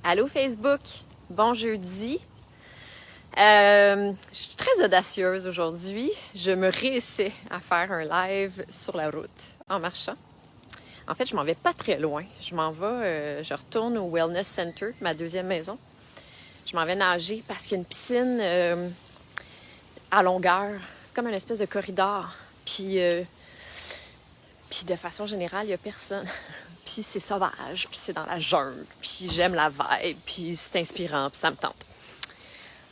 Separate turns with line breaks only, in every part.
Allô Facebook, bon jeudi. Je suis très audacieuse aujourd'hui. Je me réessaie à faire un live sur la route en marchant. En fait, je m'en vais pas très loin. Je retourne au Wellness Center, ma deuxième maison. Je m'en vais nager parce qu'il y a une piscine à longueur. C'est comme une espèce de corridor. Puis de façon générale, il n'y a personne. Puis c'est sauvage, puis c'est dans la jungle, puis j'aime la vibe, puis c'est inspirant, puis ça me tente.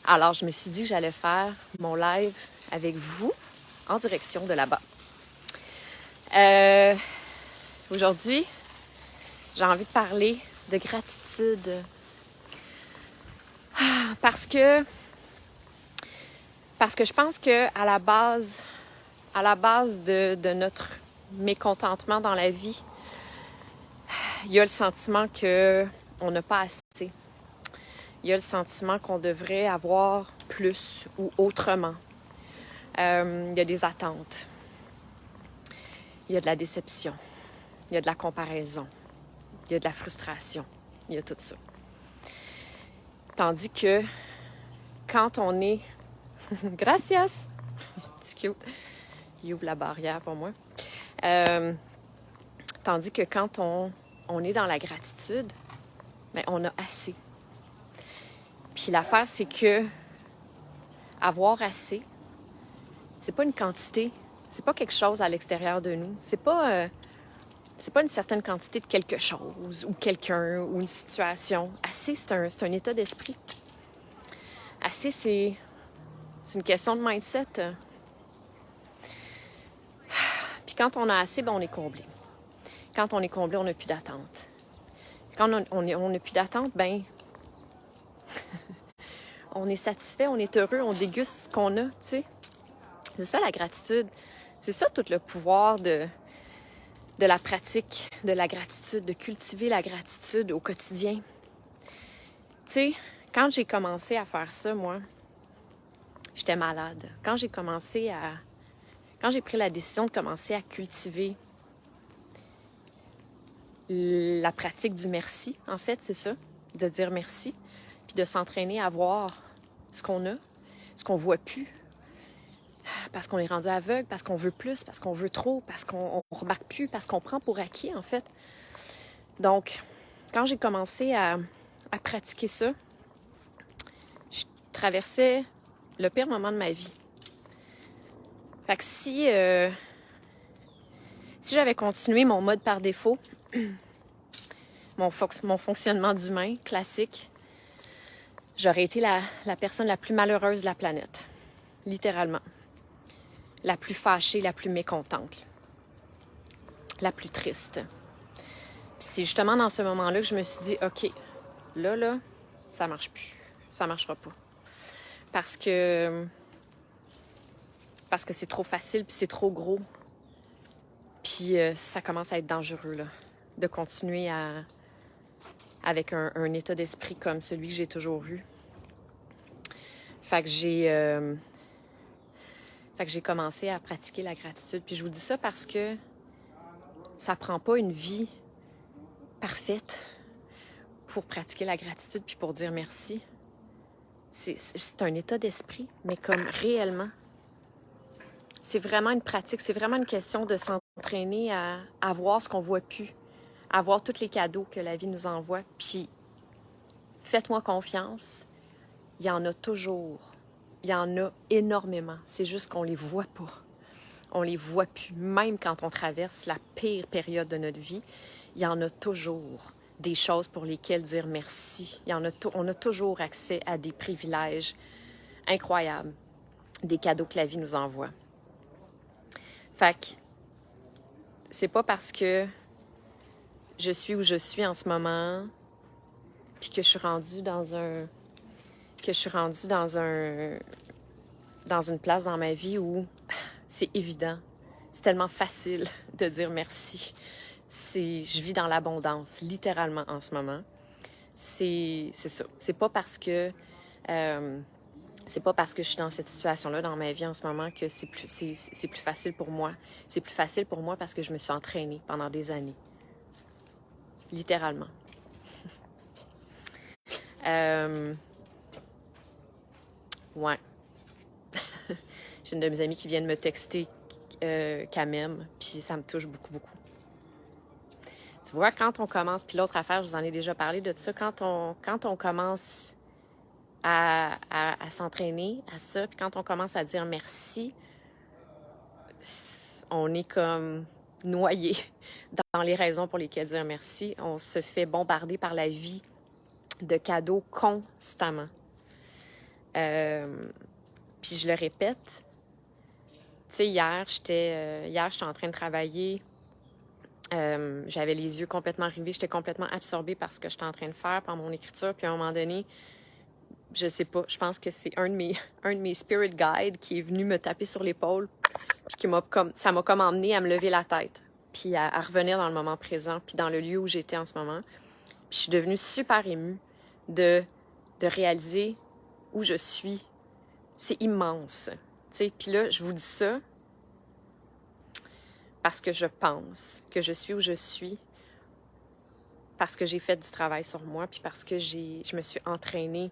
Alors, je me suis dit que j'allais faire mon live avec vous en direction de là-bas. Aujourd'hui, j'ai envie de parler de gratitude. Parce que je pense que à la base de notre mécontentement dans la vie, il y a le sentiment qu'on n'a pas assez. Il y a le sentiment qu'on devrait avoir plus ou autrement. Il y a des attentes. Il y a de la déception. Il y a de la comparaison. Il y a de la frustration. Il y a tout ça. Tandis que quand on est... Gracias! C'est cute. Il ouvre la barrière pour moi. Tandis que quand on est dans la gratitude, bien, on a assez. Puis l'affaire, c'est que avoir assez, c'est pas une quantité, c'est pas quelque chose à l'extérieur de nous. C'est pas une certaine quantité de quelque chose ou quelqu'un ou une situation. Assez, c'est un état d'esprit. Assez, c'est une question de mindset. Puis quand on a assez, ben on est comblé. Quand on est comblé, on n'a plus d'attente. Quand on n'a plus d'attente, ben on est satisfait, on est heureux, on déguste ce qu'on a, tu sais. C'est ça la gratitude. C'est ça tout le pouvoir de la pratique de la gratitude, de cultiver la gratitude au quotidien. Tu sais, quand j'ai commencé à faire ça, moi, j'étais malade. Quand j'ai pris la décision de commencer à cultiver la pratique du merci, en fait, c'est ça, de dire merci, puis de s'entraîner à voir ce qu'on a, ce qu'on voit plus, parce qu'on est rendu aveugle, parce qu'on veut plus, parce qu'on veut trop, parce qu'on ne remarque plus, parce qu'on prend pour acquis, en fait. Donc, quand j'ai commencé à pratiquer ça, je traversais le pire moment de ma vie. Fait que si j'avais continué mon mode par défaut, mon fonctionnement d'humain classique, j'aurais été la personne la plus malheureuse de la planète. Littéralement. La plus fâchée, la plus mécontente. La plus triste. Puis c'est justement dans ce moment-là que je me suis dit, OK, là, ça marche plus. Ça marchera pas. Parce que c'est trop facile, puis c'est trop gros. Puis ça commence à être dangereux, là, de continuer avec un état d'esprit comme celui que j'ai toujours eu. Fait que j'ai commencé à pratiquer la gratitude. Puis je vous dis ça parce que ça prend pas une vie parfaite pour pratiquer la gratitude puis pour dire merci. C'est un état d'esprit, mais comme réellement. C'est vraiment une pratique, c'est vraiment une question de s'entraîner à voir ce qu'on voit plus, à voir tous les cadeaux que la vie nous envoie. Puis faites-moi confiance, il y en a toujours. Il y en a énormément. C'est juste qu'on les voit pas. On les voit plus. Même quand on traverse la pire période de notre vie, il y en a toujours des choses pour lesquelles dire merci. On a toujours accès à des privilèges incroyables, des cadeaux que la vie nous envoie. Fait que c'est pas parce que je suis où je suis en ce moment, puis que je suis rendue dans une place dans ma vie où c'est évident, c'est tellement facile de dire merci. Je vis dans l'abondance, littéralement en ce moment. C'est ça. C'est pas parce que je suis dans cette situation-là dans ma vie en ce moment que c'est plus facile pour moi. C'est plus facile pour moi parce que je me suis entraînée pendant des années. Littéralement. Ouais. J'ai une de mes amies qui vient de me texter qu'elle m'aime, puis ça me touche beaucoup, beaucoup. Tu vois, quand on commence, puis l'autre affaire, je vous en ai déjà parlé de ça, quand on commence à s'entraîner à ça, puis quand on commence à dire merci, on est comme noyé dans les raisons pour lesquelles dire merci. On se fait bombarder par la vie de cadeaux constamment. Puis je le répète, tu sais, hier, j'étais en train de travailler. J'avais les yeux complètement rivés, j'étais complètement absorbée par ce que j'étais en train de faire, par mon écriture. Puis à un moment donné, je sais pas, je pense que c'est un de mes spirit guides qui est venu me taper sur l'épaule, puis ça m'a comme emmené à me lever la tête, puis à revenir dans le moment présent, puis dans le lieu où j'étais en ce moment. Puis je suis devenue super émue de réaliser où je suis. C'est immense, tu sais. Puis là, je vous dis ça parce que je pense que je suis où je suis, parce que j'ai fait du travail sur moi, puis parce que je me suis entraînée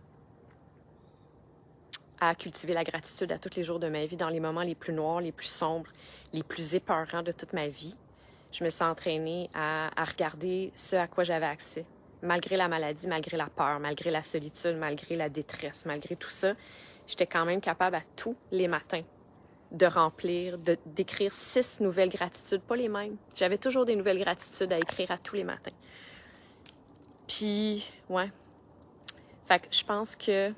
à cultiver la gratitude à tous les jours de ma vie, dans les moments les plus noirs, les plus sombres, les plus épeurants de toute ma vie. Je me suis entraînée à regarder ce à quoi j'avais accès. Malgré la maladie, malgré la peur, malgré la solitude, malgré la détresse, malgré tout ça, j'étais quand même capable à tous les matins de remplir, d'écrire 6 nouvelles gratitudes, pas les mêmes. J'avais toujours des nouvelles gratitudes à écrire à tous les matins. Puis, ouais. Fait que je pense que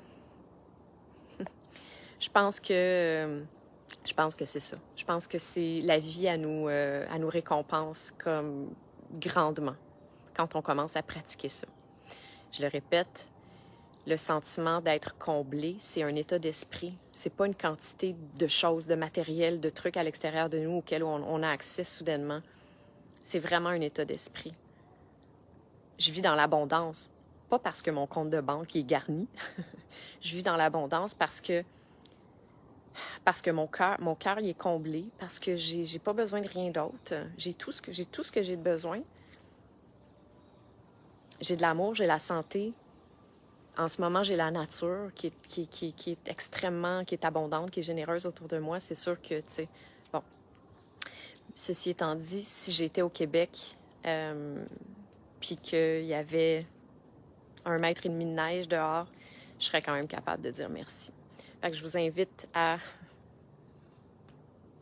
c'est ça. Je pense que c'est la vie à nous récompense comme grandement quand on commence à pratiquer ça. Je le répète, le sentiment d'être comblé, c'est un état d'esprit. C'est pas une quantité de choses, de matériel, de trucs à l'extérieur de nous auxquels on a accès soudainement. C'est vraiment un état d'esprit. Je vis dans l'abondance, pas parce que mon compte de banque est garni. Je vis dans l'abondance parce que mon cœur il est comblé, parce que j'ai pas besoin de rien d'autre. J'ai tout ce que j'ai de besoin. J'ai de l'amour, j'ai la santé. En ce moment, j'ai la nature qui est extrêmement, qui est abondante, qui est généreuse autour de moi. C'est sûr que, tu sais, bon. Ceci étant dit, si j'étais au Québec, puis qu'il y avait 1,5 mètre de neige dehors, je serais quand même capable de dire merci. Fait que je vous invite à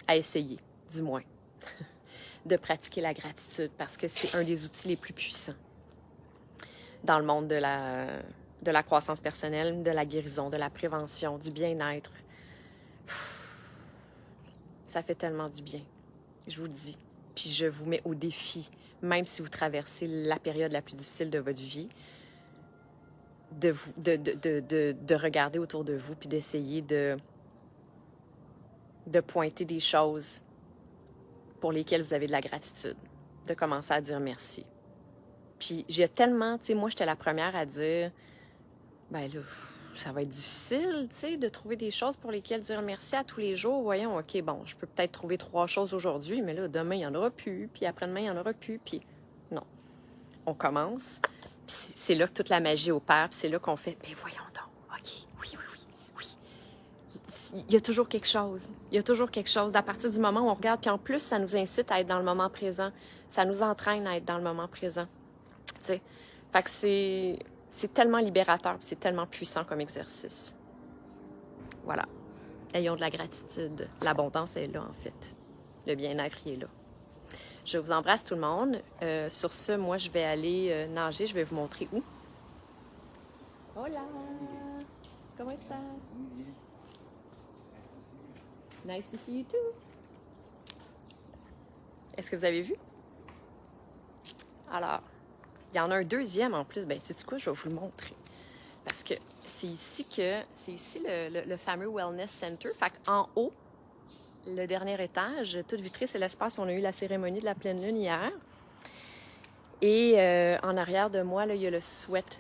essayer, du moins, de pratiquer la gratitude, parce que c'est un des outils les plus puissants dans le monde de la croissance personnelle, de la guérison, de la prévention, du bien-être. Ça fait tellement du bien, je vous le dis. Puis je vous mets au défi, même si vous traversez la période la plus difficile de votre vie, de regarder autour de vous puis d'essayer de pointer des choses pour lesquelles vous avez de la gratitude, de commencer à dire merci. Puis j'ai tellement, tu sais, moi j'étais la première à dire, ben là, ça va être difficile, tu sais, de trouver des choses pour lesquelles dire merci à tous les jours. Voyons, OK, bon, je peux peut-être trouver 3 choses aujourd'hui, mais là, demain, il n'y en aura plus, puis après-demain, il n'y en aura plus, puis non. On commence, puis c'est là que toute la magie opère, puis c'est là qu'on fait, ben voyons donc, OK, oui. Il y a toujours quelque chose. Il y a toujours quelque chose. À partir du moment où on regarde, puis en plus, ça nous incite à être dans le moment présent. Ça nous entraîne à être dans le moment présent. Tu sais. Fait que c'est tellement libérateur, c'est tellement puissant comme exercice. Voilà. Ayons de la gratitude. L'abondance est là, en fait. Le bien-être, il est là. Je vous embrasse tout le monde. Sur ce, moi, je vais aller nager. Je vais vous montrer où. Hola! Comment estás? Nice to see you too! Est-ce que vous avez vu? Alors, il y en a un deuxième en plus. Ben, tu sais quoi, je vais vous le montrer. Parce que c'est ici le fameux Wellness Center. Fait qu'en haut, le dernier étage, toute vitrée, c'est l'espace où on a eu la cérémonie de la pleine lune hier. Et en arrière de moi, là, il y a le sweat